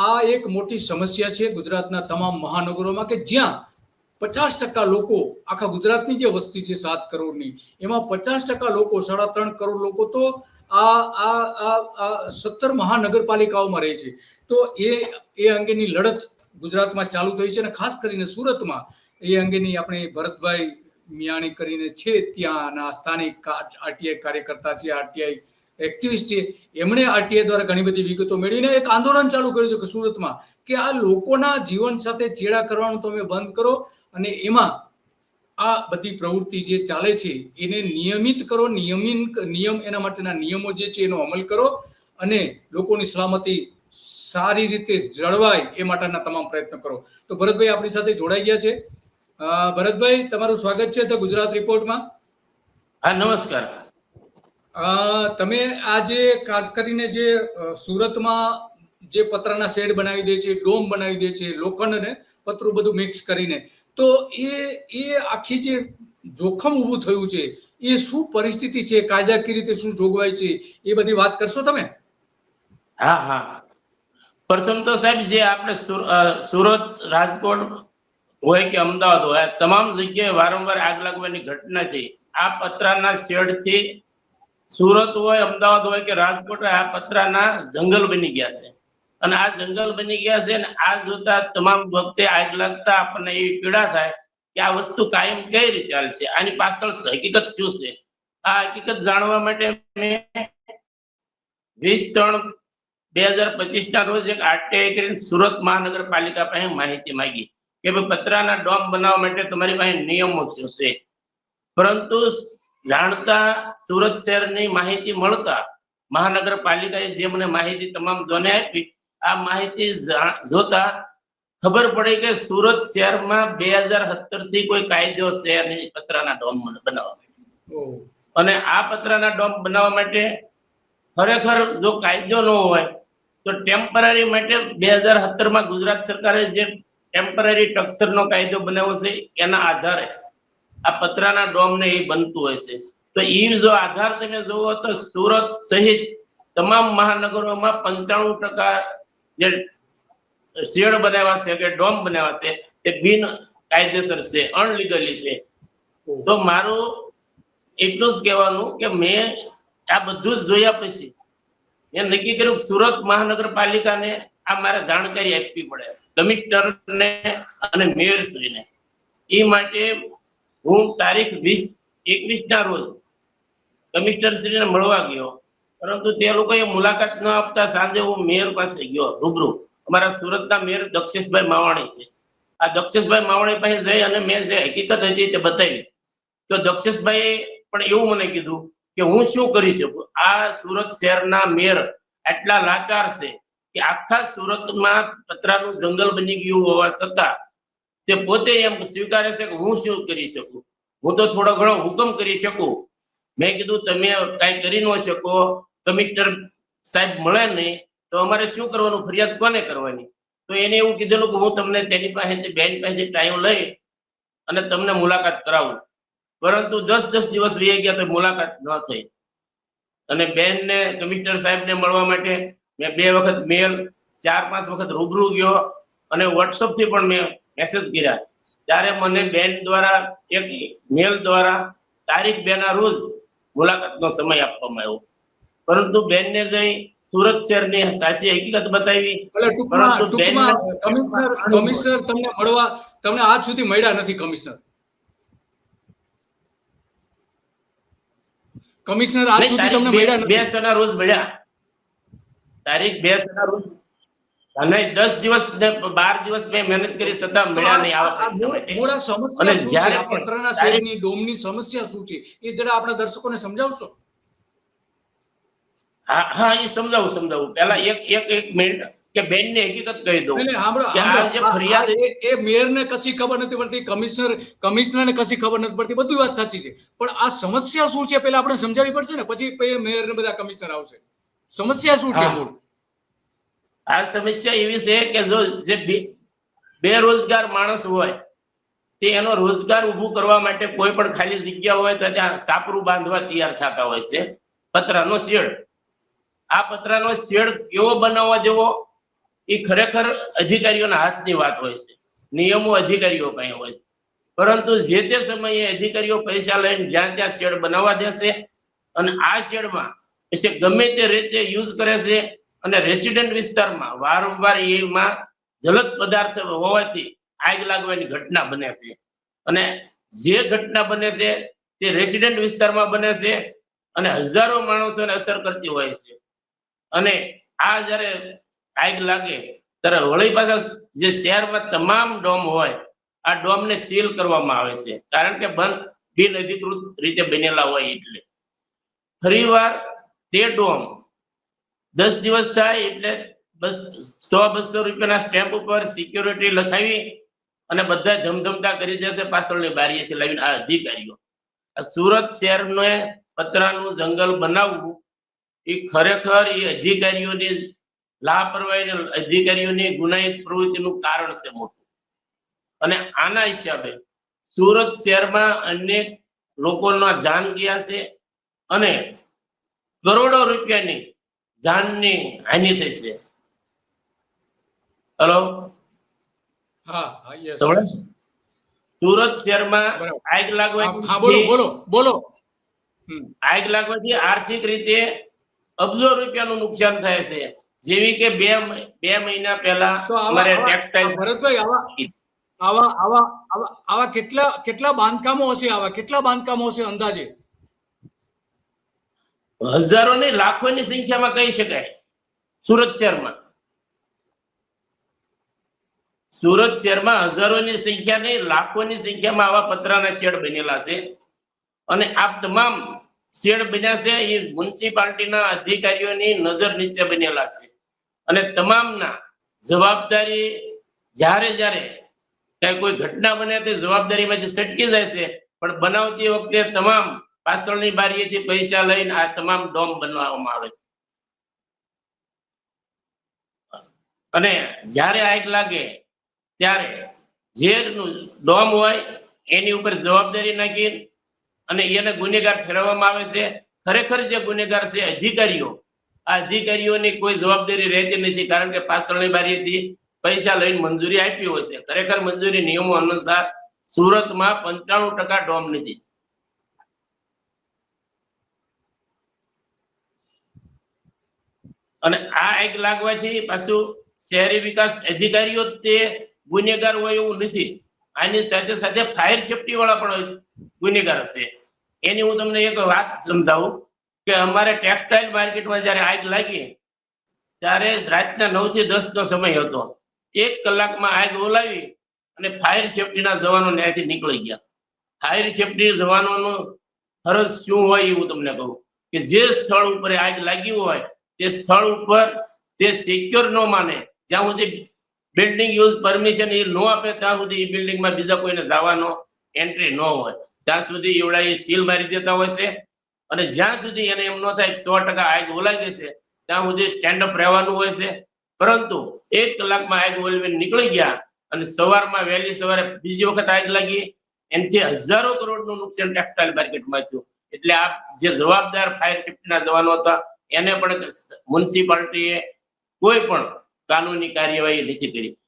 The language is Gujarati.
આ એક મોટી સમસ્યા છે ગુજરાતના તમામ મહાનગરોમાં કે જ્યાં 50% લોકો, આખા ગુજરાતની જે વસ્તી છે 7 કરોડની, એમાં 50% લોકો, 3.5 કરોડ લોકો તો આ 17 મહાનગરપાલિકાઓમાં રહે છે. તો એ અંગેની લડત ગુજરાતમાં ચાલુ થઈ છે અને ખાસ કરીને સુરતમાં એ અંગેની આપણે ભરતભાઈ મિયાણી કરીને છે, ત્યાંના સ્થાનિક આરટીઆઈ કાર્યકર્તા છે, આરટીઆઈ એક્ટિવિસ્ટ છે. એમણે આરટીઆઈ દ્વારા ઘણી બધી વિગતો મેળવીને એક આંદોલન ચાલુ કર્યું છે કે સુરતમાં કે આ લોકોના જીવન સાથે ચેડા કરવાનું તમે બંધ કરો અને એમાં આ બધી પ્રવૃત્તિ જે ચાલે છે એને નિયમિત કરો, નિયમ એના માટેના નિયમો જે છે એનો અમલ કરો અને લોકોની સલામતી સારી રીતે જળવાય એ માટેના તમામ પ્રયત્ન કરો. તો ભરતભાઈ આપણી સાથે જોડાઈ ગયા છે. ભરતભાઈ, તમારું સ્વાગત છે ધ ગુજરાત રિપોર્ટમાં. હા, નમસ્કાર. તમે આજે ખાસ કરીને જે સુરતમાં જે પતરાના શેડ બનાવી દે છે, ડોમ બનાવી દે છે, લોખંડ અને પતરું બધું મિક્સ કરીને, તો એ આખી જે જોખમ ઊભું થયું છે એ શું પરિસ્થિતિ છે, કાયદાકીય રીતે શું જોગવાઈ છે, એ બધી વાત કરશો તમે? હા હા, પ્રથમ તો સાહેબ જે આપણે સુરત, રાજકોટ હોય કે અમદાવાદ હોય, તમામ જગ્યાએ વારંવાર આગ લાગવાની ઘટના છે. આ પતરાના શેડથી સુરત હોય, અમદાવાદ હોય કે રાજકોટ હોય, આ પતરાના જંગલ બની ગયા છે. અને આ જંગલ બની ગયા છે ને આ જોતા તમામ વખતે આગ લાગતા આપણને એવી પીડા થાય કે આ વસ્તુ કાયમ કઈ રીતે ચાલશે, આની પાછળ હકીકત શું છે. આ હકીકત જાણવા માટે મેં 20/3/2025 ના રોજ એક આરટીઆઈ કરીને સુરત મહાનગરપાલિકા પાસે માહિતી માંગી કે ભાઈ પતરાના ડોમ બનાવવા માટે તમારી પાસે નિયમો શું છે. પરંતુ જાણતા સુરત શહેરની માહિતી મળતા મહાનગરપાલિકાએ જે મને માહિતી તમામ જોને આપી, આ માહિતી જોતા ખબર પડી કે સુરત શહેરમાં 2017 થી કોઈ કાયદો છે નહીં પતરાના ડોમ બનાવવા માટે. અને આ પતરાના ડોમ બનાવવા માટે ખરેખર જો કાયદો ન હોય તો ટેમ્પરરી માટે 2017 માં ગુજરાત સરકારે જે ટેમ્પરરી સ્ટ્રક્ચરનો કાયદો બનાવ્યો છે એના આધારે આ પતરાના ડોમ ને એ બનતું હોય છે. તો એ જો આધાર તમે જોવો તો સુરત સહિત તમામ મહાનગરોમાં 95% જે શેડ બનાવ્યા છે કે ડોમ બનાવ્યા છે તે બિન કાયદેસર છે, અનલીગલી છે. તો મારું એટલું જ કહેવાનું કે મેં આ બધું જ જોયા પછી મેં નક્કી કર્યું સુરત મહાનગરપાલિકાને આ મારે જાણકારી આપવી પડે, કમિશનરને અને મેયરશ્રીને. એ માટે હું તારીખ 20/21 ના રોજ કમિશનરશ્રીને મળવા ગયો, પરંતુ તે લોકોએ મુલાકાત ન આપતા સાંજે હું મેયર પાસે ગયો રૂબરૂ. અમારા સુરતના મેયર દક્ષેશભાઈ માવાણી છે. આ દક્ષેશભાઈ માવાણી પાસે જઈ અને મેં જે હકીકત હતી તે બતાવી. તો દક્ષેશભાઈ પણ એવું મને કીધું કે હું શું કરી શકું. આ સુરત શહેરના મેયર આટલા લાચાર છે કે આખા સુરતમાં પતરાનું જંગલ બની ગયું હોવા છતાં તે પોતે એમ સ્વીકારે છે કે હું શું કરી શકું, હું તો થોડો ઘણો હુકમ કરી શકું. મેં કીધું તમે કાંઈ કરી ન શકો, કમિશનર સાહેબ મળે નહીં તો અમારે શું કરવાનું, ફરિયાદ કોને કરવાની. તો એને એવું કીધેલું કે હું તમને તેની પાસેથી બેન પાસેથી ટાઈમ લઈ અને તમને મુલાકાત કરાવું. પરંતુ 10 દિવસ રહી ગયા તો મુલાકાત ન થઈ. અને બેનને કમિશનર સાહેબને મળવા માટે મેં 2 વખત મેલ, 4-5 વખત રૂબરૂ ગયો અને WhatsApp થી પણ મેં મેસેજ કર્યા. ત્યારે મને બેન દ્વારા એક મેલ દ્વારા તારીખ 2 ના રોજ મુલાકાતનો સમય આપવામાં આવ્યો. પરંતુ બેનને જઈ સુરત શહેરની સાચી હકીકત બતાવી. પરંતુ કમિશનર તમને મળવા, તમને આજ સુધી મળ્યા નથી કમિશનર? કમિશનર આજ સુધી તમને મળ્યા નથી? 2 ના રોજ મળ્યા, તારીખ 2 ના રોજ. અને 10 દિવસ 12 દિવસ મેં મહેનત કરી છતાં મળ્યા નહીં. અને જ્યારે પતરાના શેડની ડોમની સમસ્યા શું છે એ જરા આપણા દર્શકોને સમજાવશો? હા, એ સમજાવું. પહેલા એક મિનિટ કે બેનને હકીકત કહી દઉં કે આ જે ફરિયાદ એ મેયરને કશી ખબર નથી પડતી, કમિશનરને કશી ખબર નથી પડતી, બધી વાત સાચી છે, પણ આ સમસ્યા શું છે પહેલા આપણે સમજાવવી પડશે ને, પછી મેયરને બધા કમિશનર આવશે. સમસ્યા શું છે મૂળ? આ સમસ્યા એવી છે કે જો જે બેરોજગાર માણસ હોય તે એનો રોજગાર ઊભું કરવા માટે કોઈ પણ ખાલી જગ્યા હોય તો ત્યાં સાપરું બાંધવા તૈયાર થતા હોય છે. પતરાનો શેડ, આ પતરાનો શેડ કેવો બનાવવા જેવો એ ખરેખર અધિકારીઓના હાથની વાત હોય છે, નિયમો અધિકારીઓ પાસે હોય છે. પરંતુ જે તે સમયે અધિકારીઓ પૈસા લઈને જ્યાં ત્યાં શેડ બનાવવા દેશે અને આ શેડમાં પછી ગમે તે રીતે યુઝ કરે છે અને રેસિડેન્ટ વિસ્તારમાં વારંવાર એમાં જલદ પદાર્થ હોવાથી આગ લાગવાની ઘટના બને છે. અને જે ઘટના બને છે તે રેસિડેન્ટ વિસ્તારમાં બને છે અને હજારો માણસોને અસર કરતી હોય છે. અને આ જ્યારે આગ લાગે ત્યારે વળી પાછા જે શહેરમાં તમામ ડોમ હોય આ ડોમને સીલ કરવામાં આવે છે, કારણ કે બંધ બિન અધિકૃત રીતે બનેલા હોય એટલે. ફરીવાર તે ડોમ 10 દિવસ થાય એટલે બસ 100-200 રૂપિયાના સ્ટેમ્પ ઉપર સિક્યોરિટી લખાવી અને બધા ધમધમતા કરી દેશે પાછળની બારીએથી લાવીને આ અધિકારીઓ. આ સુરત શહેરને પતરાનું જંગલ બનાવવું એ ખરેખર એ અધિકારીઓની લાપરવાહી, અધિકારીઓની ગુનાહિત પ્રવૃત્તિનું કારણ છે મોટું. અને આના હિસાબે સુરત શહેરમાં અનેક લોકોના જાન ગયા છે અને કરોડો રૂપિયાની જાનની હાનિ થઈ છે. હેલો, હા હા યસ તો યસ સુરત શહેરમાં બરાબર. આગ હા લાગવાથી બોલો બોલો બોલો. આગ લાગવાથી આર્થિક રીતે અબજો રૂપિયાનું નુકસાન થાય છે. જેવી કે બે મહિના પહેલા તો આવા અમારે આવા ટેક્સટાઇલ ભરતભાઈ આવા આવા આવા આવા આવા કેટલા કેટલા બાંધકામો હશે, આવા કેટલા બાંધકામો હશે અંદાજે? હજારોની લાખોની સંખ્યામાં કહી શકાય. સુરત શહેરમાં હજારોની સંખ્યા નહીં, લાખોની સંખ્યામાં આવા પતરાના શેડ બનેલા છે. અને આ તમામ શેડ બન્યા છે એ મ્યુનિસિપાલિટીના અધિકારીઓની નજર નીચે બનેલા છે. અને તમામના જવાબદારી જ્યારે જ્યારે કઈ કોઈ ઘટના બને તે જવાબદારીમાંથી સટકી જાય છે, પણ બનાવતી વખતે તમામ પાછળની બારીએથી પૈસા લઈને આ તમામ ડોમ બનાવવામાં આવે છે. અને જ્યારે આગ લાગે ત્યારે જે ડોમ હોય એની ઉપર જવાબદારી નાખી અને એને ગુનેગાર ઠેરવવામાં આવે છે. ખરેખર જે ગુનેગાર છે અધિકારીઓ, આ અધિકારીઓની કોઈ જવાબદારી રહેતી નથી, કારણ કે પાછળની બારીએથી પૈસા લઈને મંજૂરી આપી હોય છે. ખરેખર મંજૂરી નિયમો અનુસાર સુરતમાં 95% ડોમ નથી. અને આ આગ લાગવાથી પાછું શહેરી વિકાસ અધિકારીઓ તે ગુનેગાર હોય એવું નથી. આની સાથે સાથે ફાયર સેફટી વાળા પણ ગુનેગાર છે. એની હું તમને એક વાત સમજાવું કે અમારે ટેક્સટાઇલ માર્કેટમાં જ્યારે આગ લાગી ત્યારે રાતના 9 થી 10 નો સમય હતો. 1 કલાકમાં આગ ઓલાવી અને ફાયર સેફટીના જવાનો ત્યાંથી નીકળી ગયા. ફાયર સેફટી જવાનોનું ફરજ શું હોય એ હું તમને કહું કે જે સ્થળ ઉપર આગ લાગી હોય તે સ્થળ ઉપર તે સિક્યોર ન માને, જ્યાં સુધી બિલ્ડિંગ યુઝ પરમિશન એ ન આપે ત્યાં સુધી એ બિલ્ડિંગમાં બીજા કોઈને જવાનો એન્ટ્રી ન હોય, ત્યાં સુધી એવડા એ સીલ મારી દેતા હોય છે. અને જ્યાં સુધી એને એમ ન થાય 100% આગ ઓલાઈ ગઈ છે ત્યાં સુધી સ્ટેન્ડ અપ રહેવાનું હોય છે. પરંતુ 1 કલાકમાં આગ ઓલવીને નીકળી ગયા અને સવારમાં વહેલી સવારે બીજી વખત આગ લાગી, એનાથી હજારો કરોડનું નુકસાન ટેક્સટાઇલ માર્કેટમાં થયું. એટલે આ જે જવાબદાર ફાયર સેફટીના જવાનો હતા એને પણ મ્યુનિસિપાલિટીએ કોઈ પણ કાનૂની કાર્યવાહી નથી કરી.